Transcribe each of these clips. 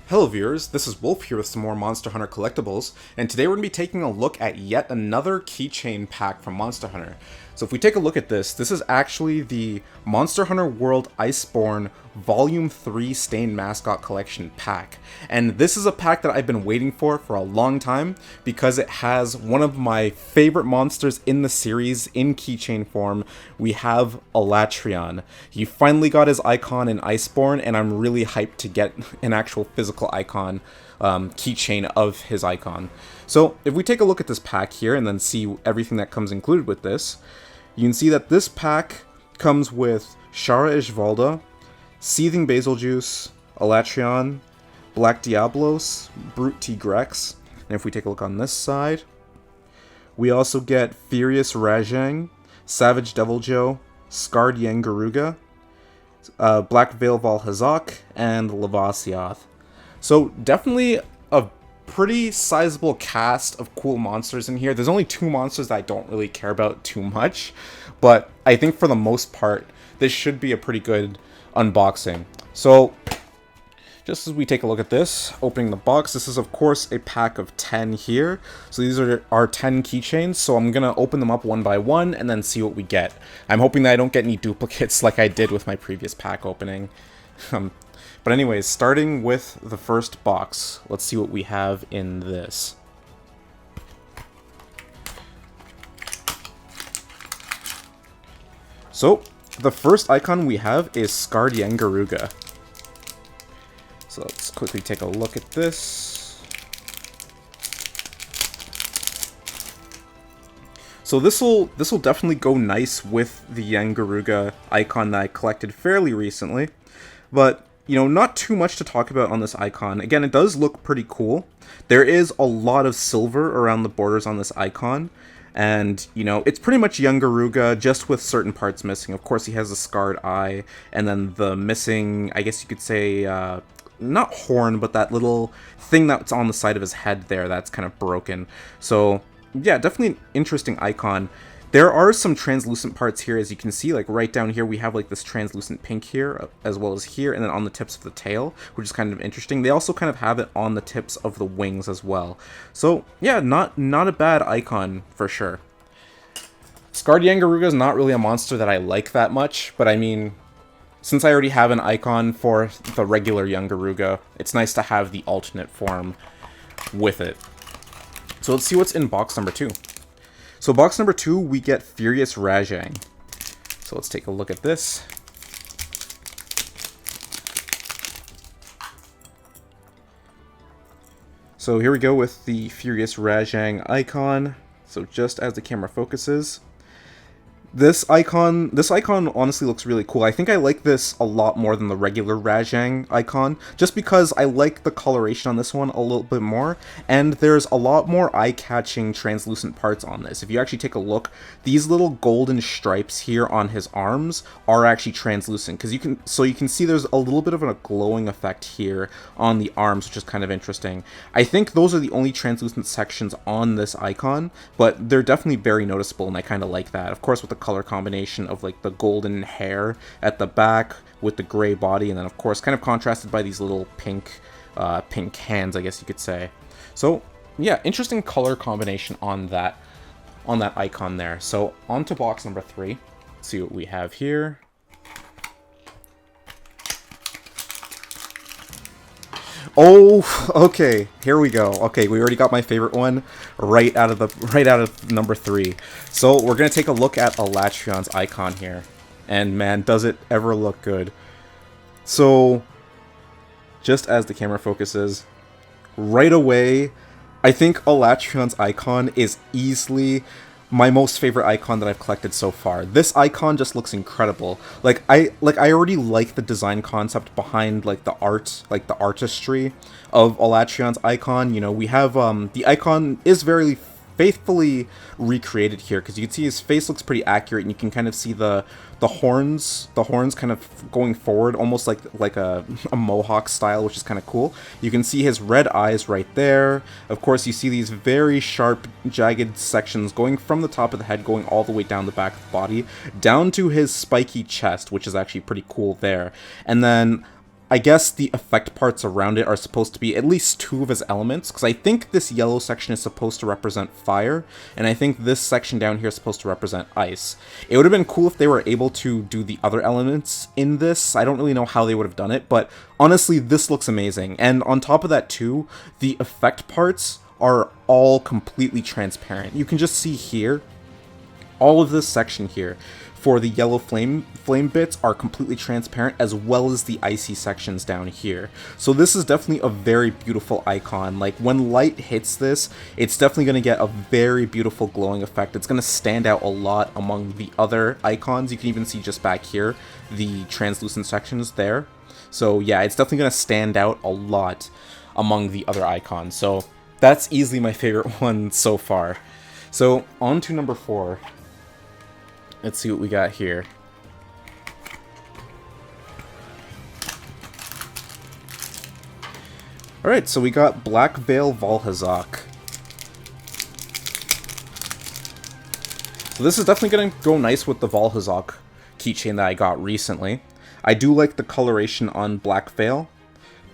Hello viewers, this is Wolf here with some more Monster Hunter collectibles, and today we're going to be taking a look at yet another keychain pack from Monster Hunter. So if we take a look at this is actually the Monster Hunter World Iceborne Vol.3 Stained Mascot Collection pack. And this is a pack that I've been waiting for a long time because it has one of my favorite monsters in the series in keychain form. We have Alatreon. He finally got his icon in Iceborne, and I'm really hyped to get an actual physical icon keychain of his icon. So if we take a look at this pack here and then see everything that comes included with this, you can see that this pack comes with Charizabalda, Seething Basil Juice, Alatreon, Black Diablos, Brute Tgrex, and if we take a look on this side, we also get Furious Rajang, Savage Devil Joe, Scarred Garuga, Black Veil Volzak, and Lavacioth. So definitely a pretty sizable cast of cool monsters in here. There's only two monsters that I don't really care about too much, but I think for the most part, this should be a pretty good unboxing. So just as we take a look at this, opening the box, this is of course a pack of 10 here. So these are our 10 keychains, so I'm gonna open them up one by one and then see what we get. I'm hoping that I don't get any duplicates like I did with my previous pack opening. But anyways, starting with the first box, let's see what we have in this. So, the first icon we have is Scarred Garuga. So let's quickly take a look at this. So this will definitely go nice with the Garuga icon that I collected fairly recently, but you know, not too much to talk about on this icon. Again, it does look pretty cool. There is a lot of silver around the borders on this icon, and you know, it's pretty much Garuga, just with certain parts missing. Of course, he has a scarred eye, and then the missing, I guess you could say, not horn, but that little thing that's on the side of his head there that's kind of broken. So yeah, definitely an interesting icon. There are some translucent parts here, as you can see, like right down here we have like this translucent pink here, as well as here, and then on the tips of the tail, which is kind of interesting. They also kind of have it on the tips of the wings as well. So yeah, not a bad icon for sure. Scarred Garuga is not really a monster that I like that much, but I mean, since I already have an icon for the regular Garuga, it's nice to have the alternate form with it. So let's see what's in box number 2. So box number 2, we get Furious Rajang. So let's take a look at this. So here we go with the Furious Rajang icon. So just as the camera focuses. This icon honestly looks really cool. I think I like this a lot more than the regular Rajang icon, just because I like the coloration on this one a little bit more, and there's a lot more eye-catching translucent parts on this. If you actually take a look, these little golden stripes here on his arms are actually translucent, because you can see there's a little bit of a glowing effect here on the arms, which is kind of interesting. I think those are the only translucent sections on this icon, but they're definitely very noticeable, and I kind of like that. Of course, with the color combination of like the golden hair at the back with the gray body, and then of course kind of contrasted by these little pink hands, I guess you could say. So yeah, interesting color combination on that icon there. So on to box number 3. Let's see what we have here. Oh, okay, here we go. Okay, we already got my favorite one right out of number 3. So we're gonna take a look at Alatrion's icon here, and man, does it ever look good. So just as the camera focuses, right away, I think Alatrion's icon is easily my most favorite icon that I've collected so far. This icon just looks incredible. I already like the design concept behind like the art, like the artistry of Alatrion's icon. You know, we have the icon is very faithfully recreated here, because you can see his face looks pretty accurate, and you can kind of see the horns kind of going forward, almost like a mohawk style, which is kind of cool. You can see his red eyes right there. Of course, you see these very sharp, jagged sections going from the top of the head, going all the way down the back of the body, down to his spiky chest, which is actually pretty cool there. And then I guess the effect parts around it are supposed to be at least 2 of his elements, because I think this yellow section is supposed to represent fire, and I think this section down here is supposed to represent ice. It would have been cool if they were able to do the other elements in this. I don't really know how they would have done it, but honestly, this looks amazing. And on top of that too, the effect parts are all completely transparent. You can just see here, all of this section here for the yellow flame bits are completely transparent, as well as the icy sections down here. So this is definitely a very beautiful icon. Like, when light hits this, it's definitely going to get a very beautiful glowing effect. It's going to stand out a lot among the other icons. You can even see just back here the translucent sections there. So yeah, it's definitely going to stand out a lot among the other icons. So that's easily my favorite one so far. So on to number 4. Let's see what we got here. Alright, so we got Black Veil Volzak. So this is definitely going to go nice with the Volzak keychain that I got recently. I do like the coloration on Black Veil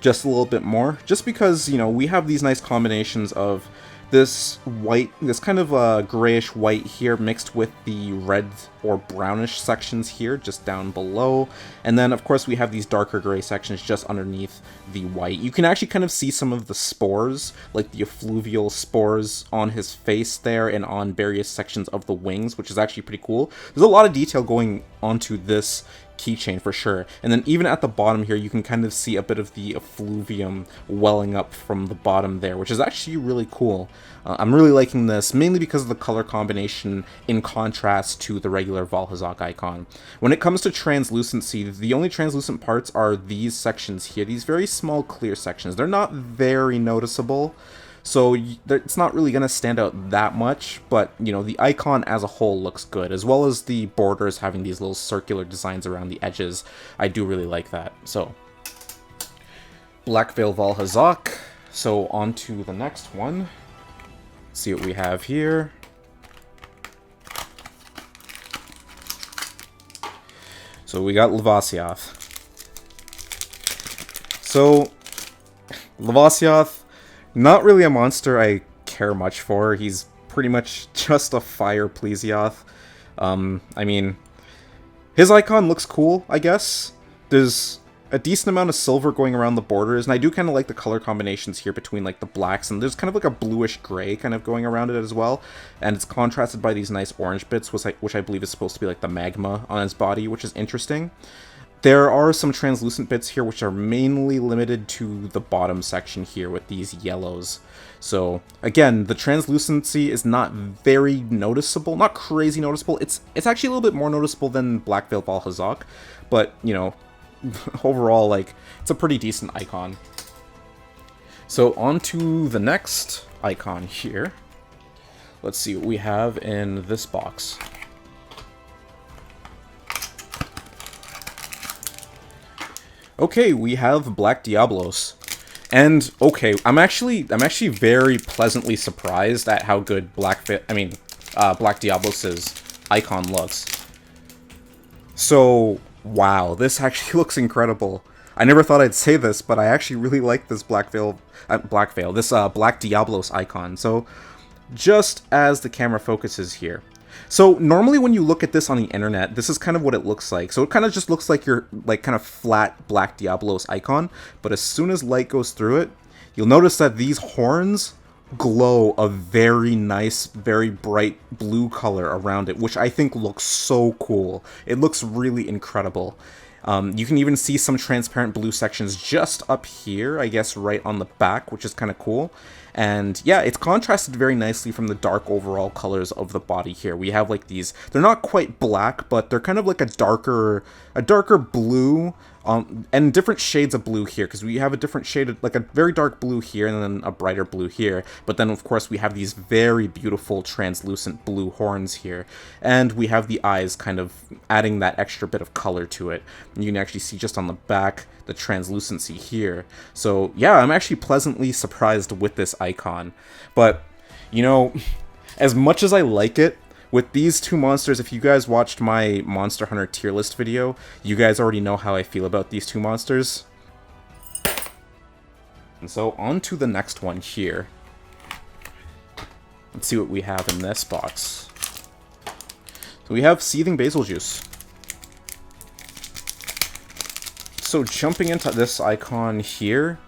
just a little bit more, just because, you know, we have these nice combinations of this white, this kind of grayish white here mixed with the red or brownish sections here just down below, and then of course we have these darker gray sections just underneath the white. You can actually kind of see some of the spores, like the effluvial spores on his face there and on various sections of the wings, which is actually pretty cool. There's a lot of detail going onto this keychain for sure. And then even at the bottom here, you can kind of see a bit of the effluvium welling up from the bottom there, which is actually really cool. I'm really liking this, mainly because of the color combination in contrast to the regular Volzak icon. When it comes to translucency, the only translucent parts are these sections here, these very small clear sections. They're not very noticeable, so it's not really going to stand out that much, but, you know, the icon as a whole looks good, as well as the borders having these little circular designs around the edges. I do really like that. So, Black Veil Volzak. So, on to the next one. Let's see what we have here. So, we got Lavacioth. So, Lavacioth, not really a monster I care much for. He's pretty much just a fire Plesioth. I mean, his icon looks cool, I guess. There's a decent amount of silver going around the borders, and I do kind of like the color combinations here between like the blacks, and there's kind of like a bluish gray kind of going around it as well, and it's contrasted by these nice orange bits, which I believe is supposed to be like the magma on his body, which is interesting. There are some translucent bits here which are mainly limited to the bottom section here with these yellows. So again, the translucency is not very noticeable, not crazy noticeable. It's actually a little bit more noticeable than Black Veil Volzak, but you know, overall, like, it's a pretty decent icon. So on to the next icon here. Let's see what we have in this box. Okay, we have Black Diablos. And okay, I'm actually very pleasantly surprised at how good Black Diablos' icon looks. So, wow, this actually looks incredible. I never thought I'd say this, but I actually really like this Black Diablos icon. So, just as the camera focuses here. So normally when you look at this on the internet, this is kind of what it looks like. So it kind of just looks like your like kind of flat Black Diablos icon, but as soon as light goes through it, you'll notice that these horns glow a very nice, very bright blue color around it, which I think looks so cool. It looks really incredible. You can even see some transparent blue sections just up here, I guess right on the back, which is kind of cool. And yeah, it's contrasted very nicely from the dark overall colors of the body here. We have like these, they're not quite black, but they're kind of like a darker blue, and different shades of blue here, because we have a different shade of, like a very dark blue here, and then a brighter blue here. But then of course we have these very beautiful translucent blue horns here, and we have the eyes kind of adding that extra bit of color to it. And you can actually see just on the back the translucency here. So yeah, I'm actually pleasantly surprised with this icon. But you know, as much as I like it, with these two monsters, if you guys watched my Monster Hunter tier list video, you guys already know how I feel about these two monsters. And so on to the next one here. Let's see what we have in this box. So we have Seething Basil Juice. So jumping into this icon here,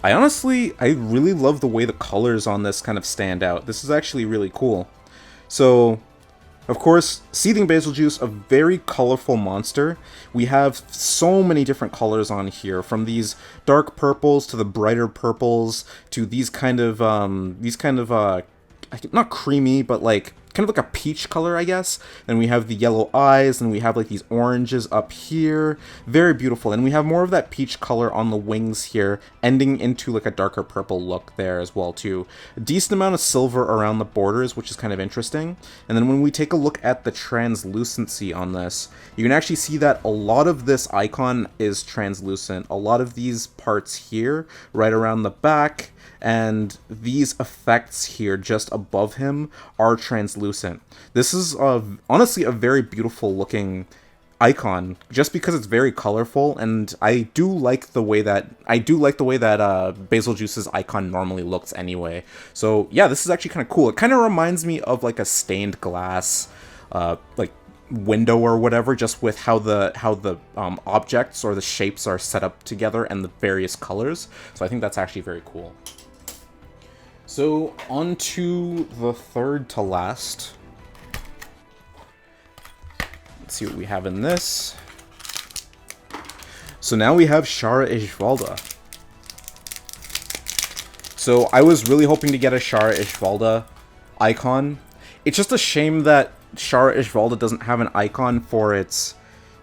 I really love the way the colors on this kind of stand out. This is actually really cool. So, of course, Seething Basil Juice, a very colorful monster. We have so many different colors on here, from these dark purples to the brighter purples to these kind of not creamy, but like kind of like a peach color, I guess. Then we have the yellow eyes, and we have like these oranges up here. Very beautiful. And we have more of that peach color on the wings here, ending into like a darker purple look there as well too. A decent amount of silver around the borders, which is kind of interesting. And then when we take a look at the translucency on this, you can actually see that a lot of this icon is translucent. A lot of these parts here, right around the back, and these effects here just above him are translucent. This is honestly a very beautiful looking icon, just because it's very colorful, and I do like the way that Basil Juice's icon normally looks anyway. So yeah, this is actually kind of cool. It kind of reminds me of like a stained glass like window or whatever, just with how the objects or the shapes are set up together and the various colors. So I think that's actually very cool. So, on to the third to last. Let's see what we have in this. So now we have Charizabalda. So I was really hoping to get a Charizabalda icon. It's just a shame that Charizabalda doesn't have an icon for its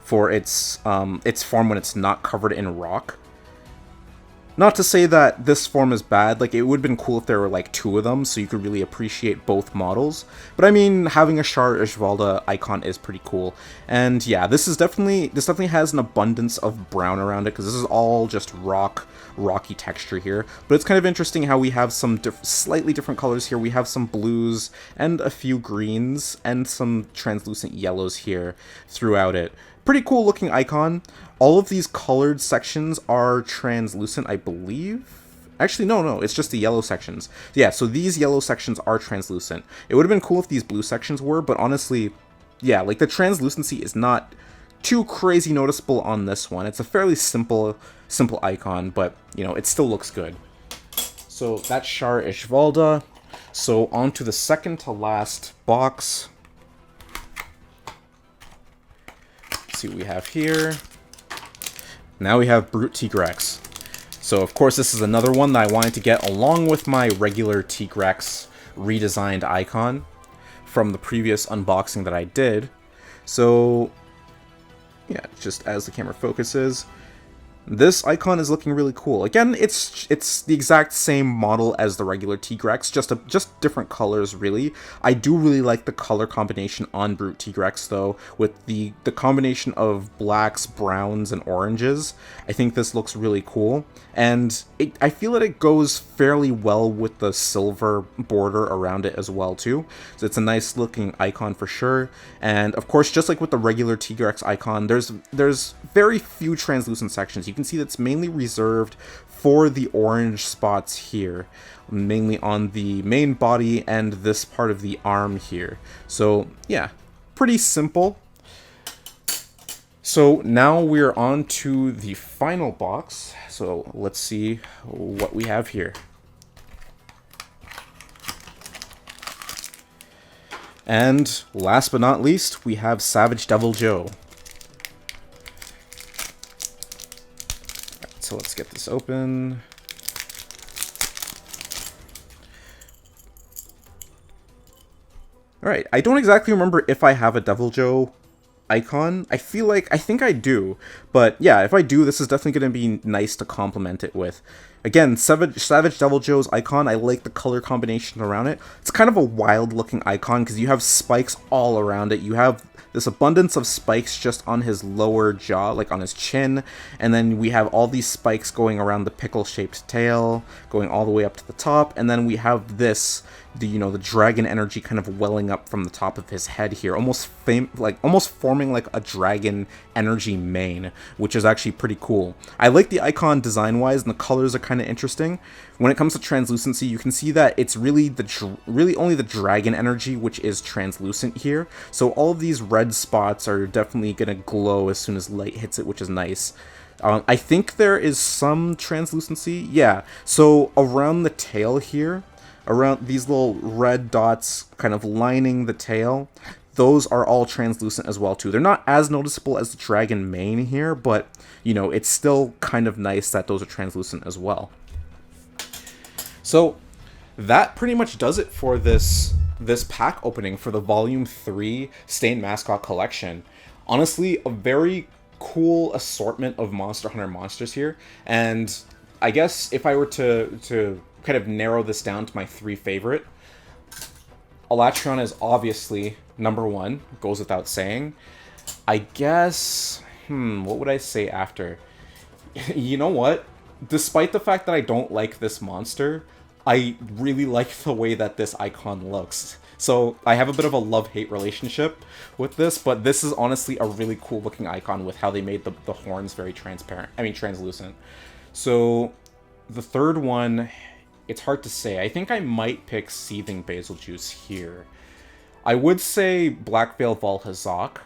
form when it's not covered in rock. Not to say that this form is bad, like it would have been cool if there were like two of them so you could really appreciate both models. But I mean, having a Charizabalda icon is pretty cool. And yeah, this definitely has an abundance of brown around it, because this is all just rocky texture here. But it's kind of interesting how we have some slightly different colors here. We have some blues and a few greens and some translucent yellows here throughout it. Pretty cool looking icon. All of these colored sections are translucent, I believe. Actually, no, it's just the yellow sections. Yeah, so these yellow sections are translucent. It would have been cool if these blue sections were, but honestly, yeah, like the translucency is not too crazy noticeable on this one. It's a fairly simple icon, but you know, it still looks good. So that's Charizabalda. So on to the second to last box. Let's see what we have here. Now we have Brute Tgrex. So of course this is another one that I wanted to get along with my regular Tgrex redesigned icon from the previous unboxing that I did. So yeah, just as the camera focuses, this icon is looking really cool. Again, it's the exact same model as the regular Tgrex, just different colors, really. I do really like the color combination on Brute Tgrex, though, with the combination of blacks, browns, and oranges. I think this looks really cool, and I feel that it goes fairly well with the silver border around it as well, too. So it's a nice looking icon for sure. And of course, just like with the regular Tgrex icon, there's very few translucent sections. You can see that's mainly reserved for the orange spots here, mainly on the main body and this part of the arm here. So yeah, pretty simple. So now we're on to the final box. So let's see what we have here. And last but not least, we have Savage Devil Joe. So let's get this open. Alright, I don't exactly remember if I have a Devil Joe icon. I think I do. But yeah, if I do, this is definitely going to be nice to complement it with. Again, Savage Devil Joe's icon, I like the color combination around it. It's kind of a wild looking icon because you have spikes all around it. You have this abundance of spikes just on his lower jaw, like on his chin, and then we have all these spikes going around the pickle-shaped tail, going all the way up to the top, and then we have this, the dragon energy kind of welling up from the top of his head here, almost forming like a dragon energy mane, which is actually pretty cool. I like the icon design-wise, and the colors are kind kind of interesting. When it comes to translucency, you can see that it's really really only the dragon energy which is translucent here. So all of these red spots are definitely going to glow as soon as light hits it, which is nice. I think there is some translucency. Yeah, so around the tail here, around these little red dots kind of lining the tail, those are all translucent as well too. They're not as noticeable as the dragon mane here, but you know, it's still kind of nice that those are translucent as well. So that pretty much does it for this pack opening for the Volume 3 Stained Mascot collection. Honestly, a very cool assortment of Monster Hunter monsters here, and I guess if I were to kind of narrow this down to my 3 favorite, Alatreon is obviously number 1, goes without saying. I guess, what would I say after? You know what? Despite the fact that I don't like this monster, I really like the way that this icon looks. So I have a bit of a love-hate relationship with this, but this is honestly a really cool looking icon with how they made the horns very translucent. So the third one, it's hard to say. I think I might pick Seething Basil Juice here. I would say Black Veil Volzak,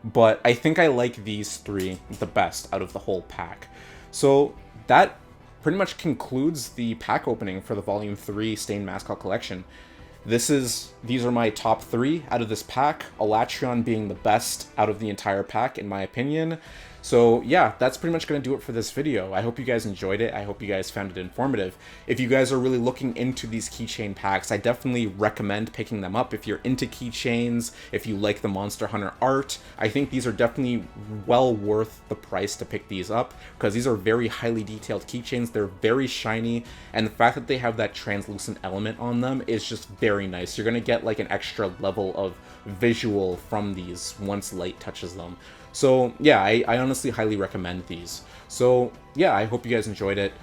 but I think I like these 3 the best out of the whole pack. So that pretty much concludes the pack opening for the Volume 3 Stained Mascot collection. These are my top 3 out of this pack, Alatreon being the best out of the entire pack in my opinion. So yeah, that's pretty much going to do it for this video. I hope you guys enjoyed it. I hope you guys found it informative. If you guys are really looking into these keychain packs, I definitely recommend picking them up. If you're into keychains, if you like the Monster Hunter art, I think these are definitely well worth the price to pick these up, because these are very highly detailed keychains. They're very shiny, and the fact that they have that translucent element on them is just very nice. You're going to get like an extra level of visual from these once light touches them. So yeah, I honestly highly recommend these. So yeah, I hope you guys enjoyed it.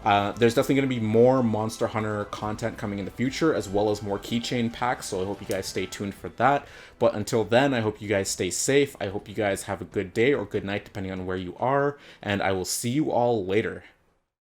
There's definitely going to be more Monster Hunter content coming in the future, as well as more keychain packs, so I hope you guys stay tuned for that. But until then, I hope you guys stay safe. I hope you guys have a good day or good night, depending on where you are, and I will see you all later.